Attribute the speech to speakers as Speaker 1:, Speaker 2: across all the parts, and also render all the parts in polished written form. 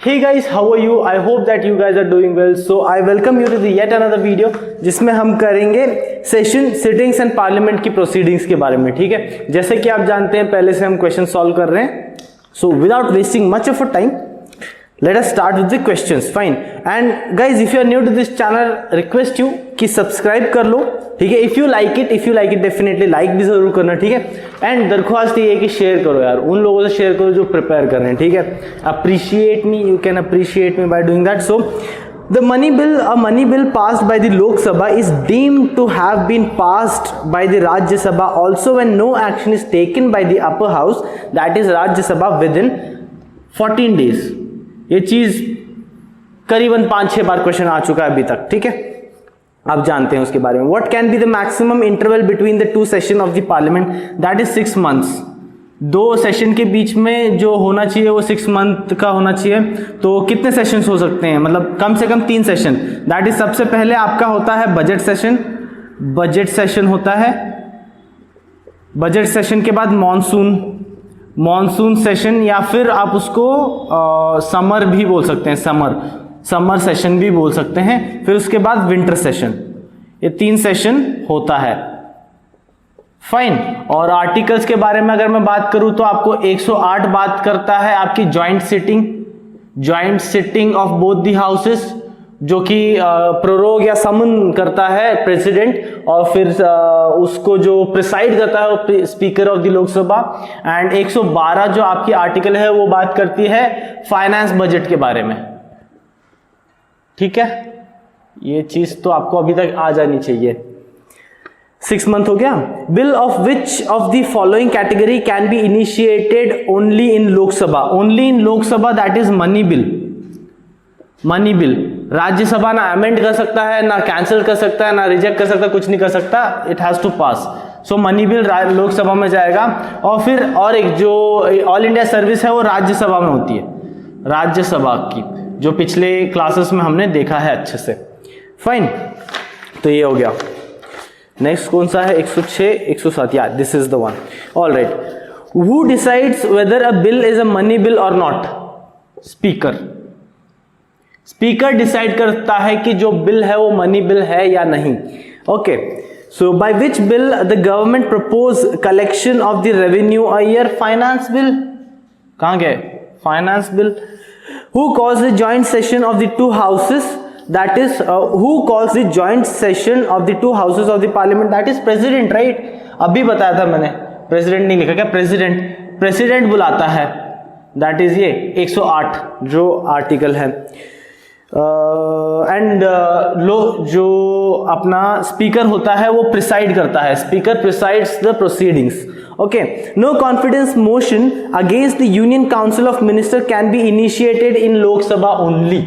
Speaker 1: Hey guys, how are you? I hope that you guys are doing well. So I welcome you to the yet another video जिसमें हम करेंगे session sittings and parliament की proceedings के बारे में, ठीक है। जैसे कि आप जानते हैं पहले से हम क्वेश्चन सॉल्व कर रहे हैं। So without wasting much of a time let us start with the questions. Fine. And guys, if you are new to this channel, request you कि सब्सक्राइब कर लो, ठीक है। If you like it definitely like भी जरूर करना, ठीक है। And दरख्वास्त ये है कि शेयर करो यार, उन लोगों से शेयर करो जो प्रिपेयर कर रहे हैं, ठीक है। Appreciate me, you can appreciate me by doing that. So the money bill passed by the Lok Sabha is deemed to have been passed by the Rajya Sabha also when no action is taken by the upper house, that is Rajya Sabha, within 14 days। ये चीज करीबन 5-6 बार question आ चुका है अभी तक, ठीक है। आप जानते हैं उसके बारे में। What can be the maximum interval between the two session of the parliament, that is 6 months। दो सेशन के बीच में जो होना चाहिए वो 6 month का होना चाहिए। तो कितने सेशंस हो सकते हैं, मतलब कम से कम 3 सेशन। दैट इज सबसे पहले आपका होता है बजट सेशन होता है। बजट सेशन के बाद मॉनसून सेशन, या फिर आप उसको समर भी बोल सकते हैं, समर सेशन भी बोल सकते हैं। फिर उसके बाद विंटर सेशन। ये 3 सेशन होता है। फाइन। और आर्टिकल्स के बारे में अगर मैं बात करूं तो आपको 108 बात करता है आपकी joint sitting of both the houses, जो कि प्रोरोग या समन करता है प्रेसिडेंट, और फिर उसको जो प्रिसाइड करता है वो speaker of the Lok Sabha. And 112 जो आपकी आर्टिकल है वो बात करती है फाइनेंस बजट के बारे में, ठीक है। ये चीज तो आपको अभी तक आ जानी चाहिए। 6 month हो गया। Bill of which of the following category can be initiated only in Lok Sabha, that is money bill. Rajya Sabha ना अमेंड कर सकता है, ना कैंसिल कर सकता है, ना रिजेक्ट कर सकता, कुछ नहीं कर सकता। It has to pass. So money bill Lok Sabha में जाएगा। और फिर और एक जो ऑल इंडिया सर्विस है वो राज्यसभा में होती है, राज्यसभा की, जो पिछले क्लासेस में हमने देखा है अच्छे से। फाइन। तो ये हो गया। नेक्स्ट कौन सा है? 106, 107। या this is the one. All right. Who decides whether a bill is a money bill और नॉट? स्पीकर डिसाइड करता है कि जो बिल है वो मनी बिल है या नहीं। Okay. So by which bill the government propose collection of the revenue a year? Finance bill. कहां गए? Finance bill. Who calls the joint session of the two houses? That is who calls the joint session of the two houses of the parliament? That is president, right? अभी बताया था मैंने, president नहीं लिखा क्या? President बुलाता है। That is ये 108 जो आर्टिकल है। एंड जो अपना स्पीकर होता है वो प्रिसाइड करता है। Speaker presides the proceedings. Okay. No confidence motion against the union council of minister can be initiated in Lok Sabha only.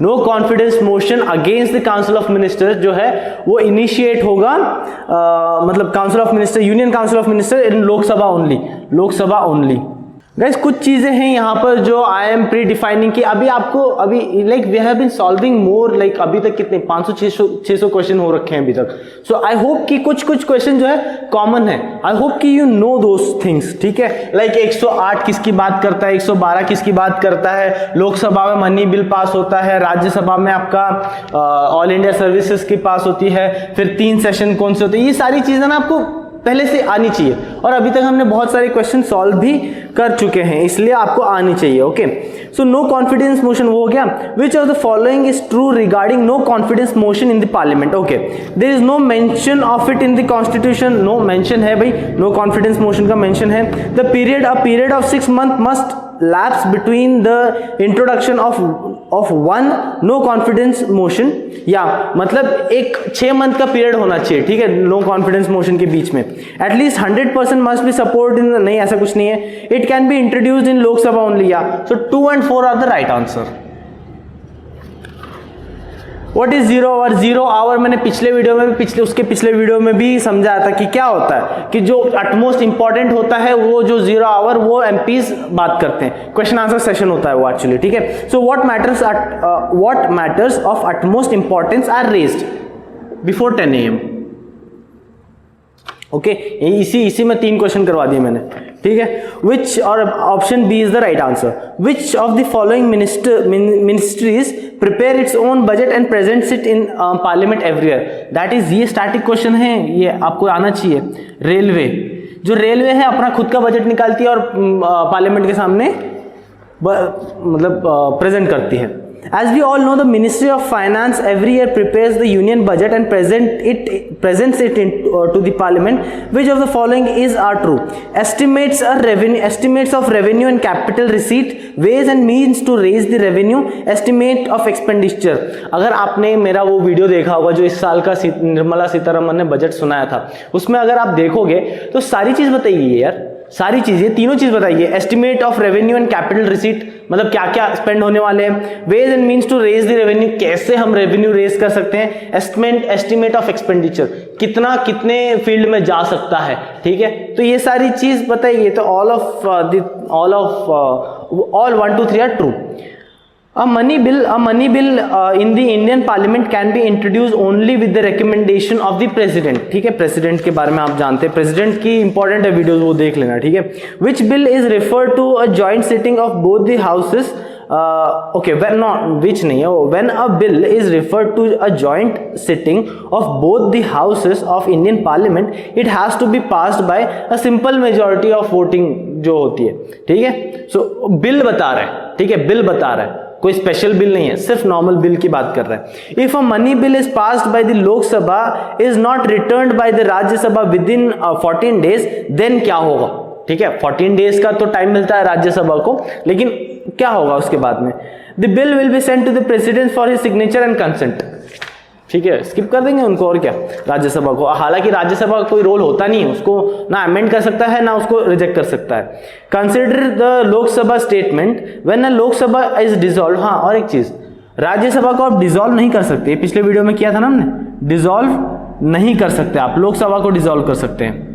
Speaker 1: No confidence motion against the council of minister जो है वो इनिशिएट होगा, मतलब council of minister, union council of minister in Lok Sabha only. Guys कुछ चीजें हैं यहाँ पर जो आई एम प्री डिफाइनिंग की अभी like we have been solving more, like अभी तक कितने 500-600 क्वेश्चन हो रखे हैं अभी तक। सो आई होप कि कुछ क्वेश्चन जो है कॉमन है। आई होप कि यू नो दोस थिंग्स, ठीक है। लाइक 108 किसकी बात करता है, 112 किसकी बात करता है, लोकसभा में मनी बिल पास होता है, राज्यसभा में आपका ऑल इंडिया सर्विसेज की पास होती है, फिर 3 सेशन कौन से होते हैं, ये सारी चीजें ना आपको पहले से आनी चाहिए। और अभी तक हमने बहुत सारे क्वेश्चन सॉल्व भी कर चुके हैं, इसलिए आपको आनी चाहिए। Okay. So no confidence motion वो हो गया। Which of the following is true regarding no confidence motion in the parliament? Okay. There is no mention of it in the constitution. No mention है भाई, नो कॉन्फिडेंस मोशन का mention है। The period of 6 months must lapse between the introduction of one no confidence motion, या मतलब एक 6 month का period होना चाहिए, ठीक है, नो कॉन्फिडेंस मोशन के बीच में। At least 100% must be support in, नहीं ऐसा कुछ नहीं है। It can be introduced in Lok Sabha only. या so 2 and 4 are the right answer. What is 0 hour? 0 hour मैंने पिछले वीडियो में भी समझाया था कि क्या होता है, कि जो अटमोस्ट इंपॉर्टेंट होता है वो जो 0 hour वो एमपीज बात करते हैं, क्वेश्चन आंसर सेशन होता है वो एक्चुअली, ठीक है। So what matters of utmost importance are raised before 10 AM? Okay. इसी में 3 क्वेश्चन करवा दिए मैंने। ठीक है। विच, और option B is the right answer, which of the following ministries prepare its own budget and presents it in parliament every year. That is, ये static question है, ये आपको आना चाहिए। रेलवे, जो रेलवे है अपना खुद का बजट निकालती है और पार्लियामेंट के सामने मतलब प्रेजेंट करती है। As we all know, the Ministry of Finance every year prepares the union budget and presents it to the Parliament. Which of the following are true? Estimates of revenue and capital receipt, ways and means to raise the revenue, estimate of expenditure. अगर आपने मेरा वो video देखा होगा जो इस साल का निर्मला सीतारमन ने बजट सुनाया था, उसमें अगर आप देखोगे तो सारी चीज बताइए यार, सारी चीजें, तीनों चीज बताइए। Estimate of revenue and capital receipt, मतलब क्या क्या स्पेंड होने वाले हैं। Ways and means to raise the revenue, कैसे हम रेवेन्यू रेज कर सकते हैं। एस्टिमेट ऑफ एक्सपेंडिचर, कितना कितने फील्ड में जा सकता है, ठीक है। तो ये सारी चीज बताइए। तो all 1 2 3 are true. A money bill in the Indian Parliament can be introduced only with the recommendation of the president, ठीक है। प्रेसिडेंट के बारे में आप जानते हैं, प्रेसिडेंट की इंपॉर्टेंट है वीडियोस, वो देख लेना, ठीक है। Which bill is referred to a joint sitting of both the houses? Okay, when a bill is referred to a joint sitting of both the houses of Indian Parliament, it has to be passed by a simple majority of voting जो होती है, ठीक है। So bill बता रहा है, ठीक है, बिल बता रहा है, कोई स्पेशल बिल नहीं है, सिर्फ नॉर्मल बिल की बात कर रहा है। If a money bill is passed by the Lok Sabha is not returned by the Rajya Sabha within 14 days, then क्या होगा, ठीक है। 14 days का तो टाइम मिलता है राज्यसभा को, लेकिन क्या होगा उसके बाद में। The bill will be sent to the president for his signature and consent, ठीक है, स्किप कर देंगे उनको, और क्या, राज्यसभा को। हालांकि राज्यसभा का कोई रोल होता नहीं है, उसको ना अमेंड कर सकता है ना उसको रिजेक्ट कर सकता है। Consider the Lok Sabha statement when a Lok Sabha is dissolve. हाँ, और एक चीज, राज्यसभा को आप डिसॉल्व नहीं कर सकते, पिछले वीडियो में किया था ना हमने, डिसॉल्व नहीं कर सकते आप, लोकसभा को डिसॉल्व कर सकते हैं।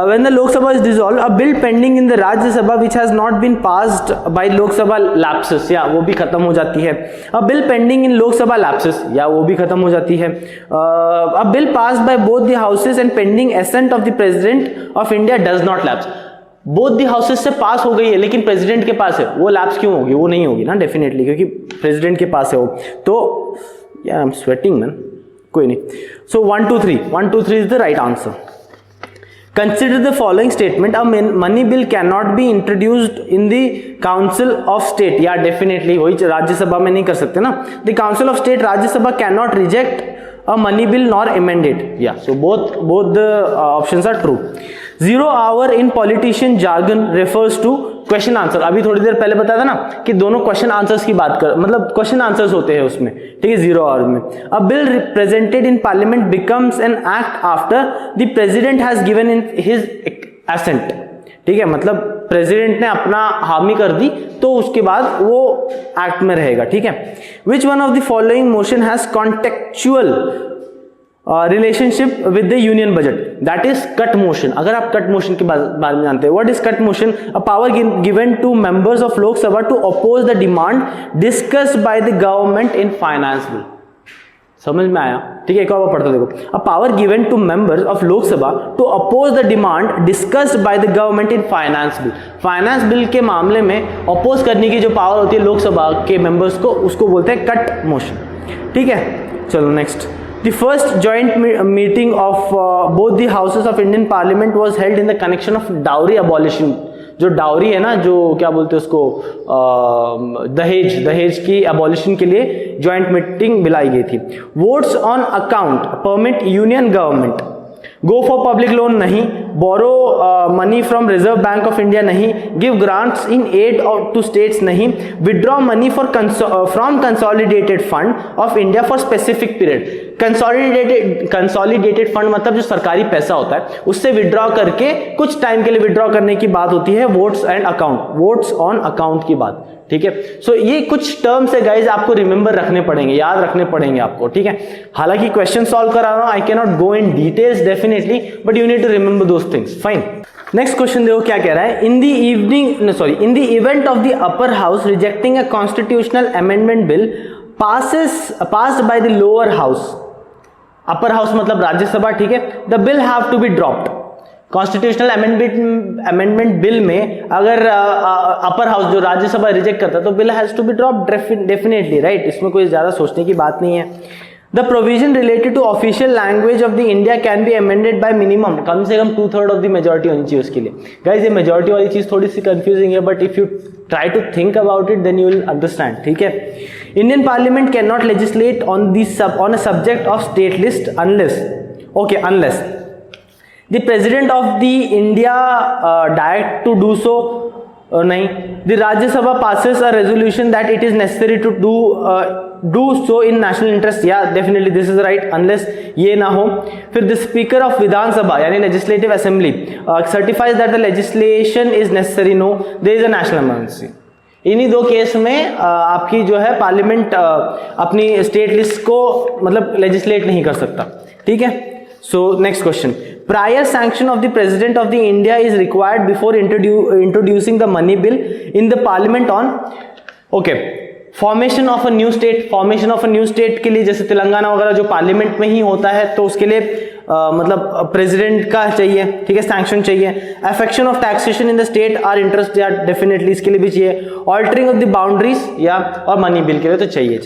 Speaker 1: When the Lok Sabha is dissolved, a bill pending in the Rajya Sabha which has not been passed by Lok Sabha lapses, या वो भी खत्म हो जाती है। A bill pending in Lok Sabha lapses, या वो भी खत्म हो जाती है। A bill passed by both the houses and pending assent of the President of India does not lapse. Both the houses से पास हो गई है लेकिन प्रेसिडेंट के पास है, वो लैप्स क्यों होगी? वो नहीं होगी ना डेफिनेटली, क्योंकि प्रेसिडेंट के पास है वो। तो यार आई एम स्वेटिंग मैन, कोई नहीं। सो 1 2 3 is the right answer. Consider the following statement: a money bill cannot be introduced in the Council of State. या डेफिनेटली वही राज्यसभा में नहीं कर सकते ना। The Council of State Rajya Sabha cannot reject a money bill nor amend it. Yeah, so both the options are true. 0 hour in politician jargon refers to question answer. अभी थोड़ी देर पहले बताया था ना कि दोनों क्वेश्चन आंसर्स की बात कर, मतलब क्वेश्चन आंसर्स होते हैं उसमें, ठीक है, 0 आवर में। A bill presented in parliament becomes an act after the president has given in his assent, ठीक है, मतलब प्रेसिडेंट ने अपना हामी कर दी तो उसके बाद वो एक्ट में रहेगा, ठीक है। Which one of the following motion has contextual relationship with the union budget? That is cut motion. अगर आप कट मोशन के बारे में जानते हैं, what is cut motion? A power given to members of Lok Sabha to oppose the demand discussed by the government in finance bill. समझ में आया? ठीक है, एक और पढ़ते देखो। A power given to members of Lok Sabha to oppose the demand discussed by the government in finance bill. Finance bill के मामले में अपोज करने की जो पावर होती है लोकसभा के मेंबर्स को, उसको बोलते हैं कट मोशन, ठीक है। चलो next. The first joint meeting of both the houses of Indian Parliament was held in the connection of dowry abolition. जो डाउरी है ना, जो क्या बोलते हैं उसको, दहेज की एबॉलिशन के लिए जॉइंट मीटिंग बुलाई गई थी। Votes on account permit union government go for public loan नहीं, borrow money from Reserve Bank of India नहीं, give grants in aid to states नहीं, withdraw money from consolidated fund of India for specific period. Consolidated fund मतलब जो सरकारी पैसा होता है उससे विड्रॉ करके कुछ टाइम के लिए विड्रॉ करने की बात होती है, votes and account, votes on account की बात, ठीक है। सो ये कुछ टर्म्स है गाइज, आपको रिमेंबर रखने पड़ेंगे, याद रखने पड़ेंगे आपको, ठीक है। हालांकि क्वेश्चन सॉल्व करा रहा हूं, I can not go in details definitely, but you need to remember those things, fine. Next question देखो क्या कह रहा है। In the event of the upper house rejecting a constitutional amendment bill passed by the lower house, upper house मतलब राज्यसभा, ठीक है, the bill have to be dropped. Constitutional amendment bill में अगर अपर हाउस जो राज्यसभा रिजेक्ट करता है तो bill has to be drop definitely, right. इसमें कोई ज्यादा सोचने की बात नहीं है। The provision related to official language of the India can be amended by minimum, कम से कम 2/3 ऑफ द मेजोरिटी होनी चाहिए उसके लिए। गाइज ये मेजोरिटी वाली चीज थोड़ी सी कंफ्यूजिंग है, but if you try to think about it then you will understand, ठीक है। Indian parliament can not legislate on a subject of state list unless the president of the India direct to do so, नहीं, the Rajya Sabha passes a resolution that it is necessary to do so in national interest, yeah definitely this is right, unless ये ना हो। फिर the speaker of Vidhan Sabha यानी legislative assembly certifies that the legislation is necessary, no there is a national emergency। इन्हीं दो case में आपकी जो है पार्लियामेंट अपनी स्टेट लिस्ट को मतलब लेजिस्लेट नहीं कर सकता, ठीक है। So next question, prior sanction of the president of the India is required before introducing the money bill in the parliament on formation of a new state के लिए, जैसे तेलंगाना वगैरह जो पार्लियामेंट में ही होता है तो उसके लिए मतलब प्रेसिडेंट का चाहिए, ठीक है, सैंक्शन चाहिए। Affection of taxation in the state are interest या डेफिनेटली इसके लिए भी चाहिए। ऑल्टरिंग ऑफ द बाउंड्रीज या और मनी बिल के लिए तो चाहिए,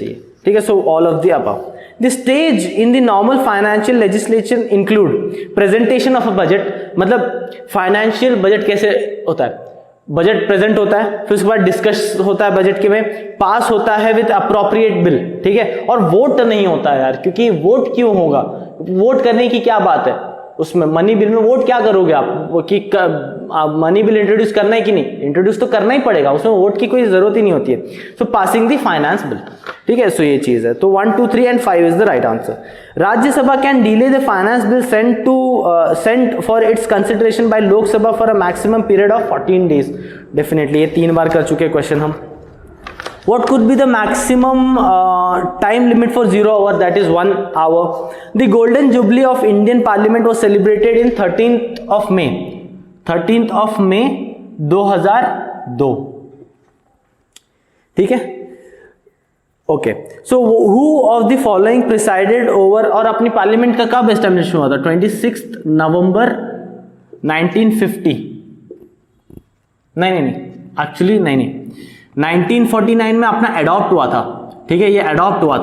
Speaker 1: ठीक है। So all of the above. The stage in the normal financial legislation include presentation of a budget, मतलब फाइनेंशियल बजट कैसे होता है, बजट प्रेजेंट होता है, फिर उसके बाद डिस्कस होता है बजट के में, पास होता है विद अप्रोप्रिएट बिल, ठीक है, और वोट नहीं होता है यार, क्योंकि वोट क्यों होगा, वोट करने की क्या बात है उसमें, मनी बिल में वोट क्या करोगे आप, वो कि मनी बिल इंट्रोड्यूस करना है कि नहीं, इंट्रोड्यूस तो करना ही पड़ेगा, उसमें वोट की कोई जरूरत ही नहीं होती है। सो पासिंग द फाइनेंस बिल, ठीक है। सो ये चीज है, तो 1, 2, 3 and 5 is the right answer. Rajya Sabha can delay the finance bill sent for its consideration by Lok Sabha for a maximum period of 14 days, definitely ये 3 बार कर चुके क्वेश्चन हम। What could be the maximum time limit for 0 hour? That is 1 hour. The golden jubilee of Indian Parliament was celebrated in 13th of May 2002, ठीक है। Okay, so who of the following presided over, और अपनी parliament का कब establish हुआ था, 26 नवंबर 1950, नहीं actually नहीं 1949 में अपना अडॉप्ट हुआ था, ठीक है, ये अडॉप्ट हुआ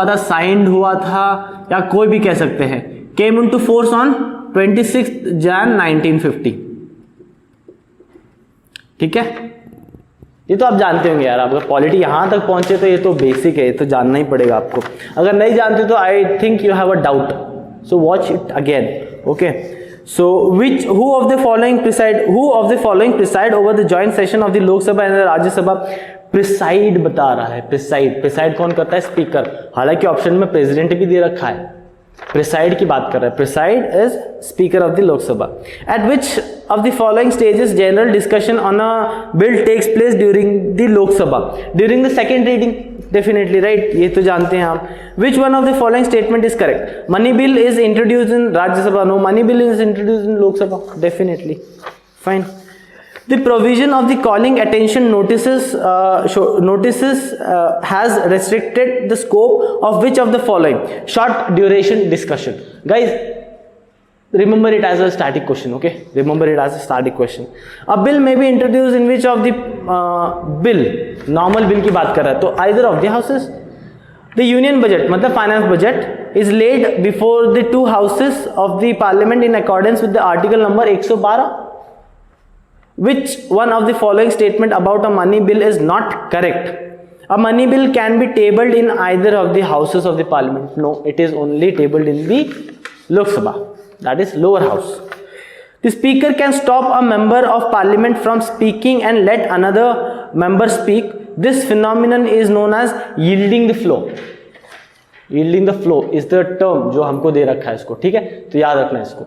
Speaker 1: था, साइंड हुआ था, या कोई भी कह सकते हैं, came into force on 26 Jan 1950, ठीक है। ये तो आप जानते होंगे यार, अगर पॉलिटी यहां तक पहुंचे तो ये तो बेसिक है, ये तो जानना ही पड़ेगा आपको। अगर नहीं जानते तो I think you have a doubt, so watch it again, okay. So who of the following preside over the joint session of the Lok Sabha and the Rajya Sabha? Preside बता रहा है, preside कौन करता है, speaker, हालांकि option में president भी दे रखा है, preside की बात कर रहा है, preside is speaker of the Lok Sabha. At which of the following stages general discussion on a bill takes place during the Lok Sabha? During the second reading, definitely right, ये तो जानते हैं आप। Which one of the following statement is correct? Money bill is introduced in Rajya Sabha, no, money bill is introduced in Lok Sabha, definitely, fine. The provision of the calling attention notices has restricted the scope of which of the following? Short duration discussion. Guys, remember it as a static question, okay? Remember it as a static question. A bill may be introduced in which of the bill, normal bill की बात कर रहा है, तो either of the houses. The union budget, मतलब finance budget, is laid before the 2 houses of the parliament in accordance with the article number 112. Which one of the following statement about a money bill is not correct? A money bill can be tabled in either of the houses of the parliament. No, it is only tabled in the Lok Sabha, that is lower house. The speaker can stop a member of parliament from speaking and let another member speak. This phenomenon is known as yielding the flow. Yielding the flow is the term जो हमको दे रखा है इसको, ठीक है, तो याद रखना है इसको।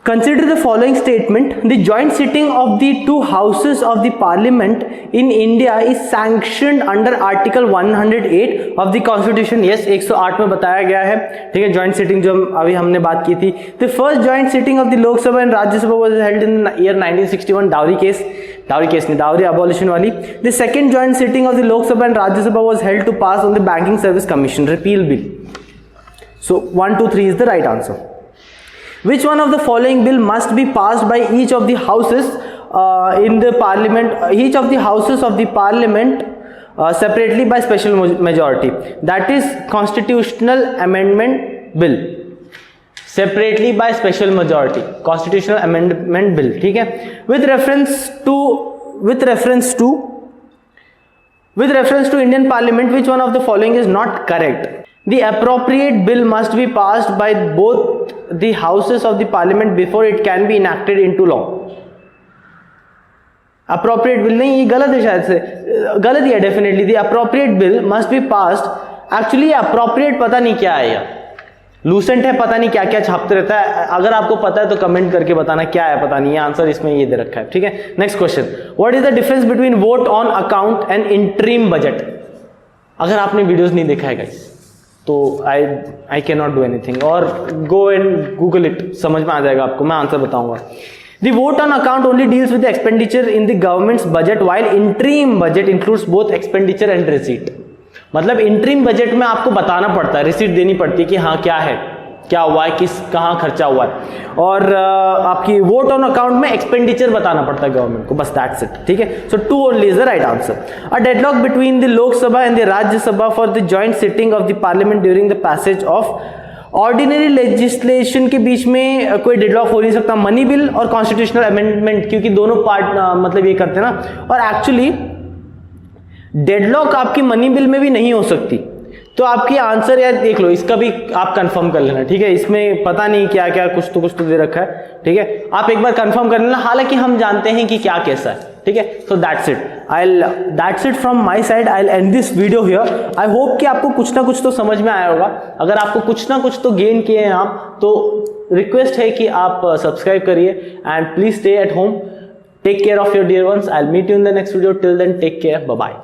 Speaker 1: Consider the following statement. The joint sitting of the 2 houses of the parliament in India is sanctioned under article 108 of the constitution. Yes, 108 में बताया गया है, ठीक है, joint sitting जो अभी हमने बात की थी। The first joint sitting of the Lok Sabha and Rajya Sabha was held in the year 1961, dowry case नहीं, dowry abolition वाली। The second joint sitting of the Lok Sabha and Rajya Sabha was held to pass on the Banking Service Commission repeal bill. So 1, 2, 3 is the right answer. Which one of the following bill must be passed by each of the houses in the parliament, each of the houses of the parliament separately by special majority? That is constitutional amendment bill. Separately by special majority, constitutional amendment bill. ठीक है? With reference to Indian Parliament, which one of the following is not correct? The appropriate bill must be passed by both the houses of the parliament before it can be enacted into law. Appropriate bill नहीं, ये गलत है, शायद से गलत ही है definitely. The appropriate bill must be passed. Actually appropriate पता नहीं क्या है यार, लूसेंट है, पता नहीं क्या क्या छापते रहता है. अगर आपको पता है तो कमेंट करके बताना क्या है, पता नहीं. आंसर इसमें ये दे रखा है. ठीक है, next question. What is the difference between vote on account and interim budget? अगर आपने वीडियोस नहीं देखा है गाइस तो आई कैन नॉट डू एनीथिंग, और गो एंड गूगल इट, समझ में आ जाएगा आपको, मैं आंसर बताऊंगा. The vote on account only deals with expenditure in the governments budget, while interim budget includes both expenditure and receipt. मतलब इंटरिम बजट में आपको बताना पड़ता है, रिसीट देनी पड़ती है कि हाँ क्या है, क्या हुआ है, कहाँ खर्चा हुआ है. और आपकी वोट ऑन अकाउंट में एक्सपेंडिचर बताना पड़ता है गवर्नमेंट को, बस दैट्स इट. ठीक है, सो 2 only is the right answer. A deadlock between the Lok Sabha and the Rajya Sabha for the joint sitting of the parliament during the passage of ordinary legislation के बीच में कोई डेडलॉक हो नहीं सकता मनी बिल और कॉन्स्टिट्यूशनल अमेंडमेंट, क्योंकि दोनों पार्ट मतलब ये करते हैं ना. और एक्चुअली डेडलॉक आपकी मनी बिल में भी नहीं हो सकती. तो आपकी आंसर यार देख लो, इसका भी आप कंफर्म कर लेना. ठीक है, इसमें पता नहीं क्या क्या कुछ तो दे रखा है. ठीक है, आप एक बार कंफर्म कर लेना, हालांकि हम जानते हैं कि क्या कैसा है. ठीक है, so that's it from my side. I will and this video here. I hope कि आपको कुछ ना कुछ तो समझ में आया होगा. अगर आपको कुछ ना कुछ तो गेन किए हैं आप, तो रिक्वेस्ट है कि आप सब्सक्राइब करिए and please stay at home. Take care of your dear ones. I will meet you in the next video. Till then take care. Bye bye.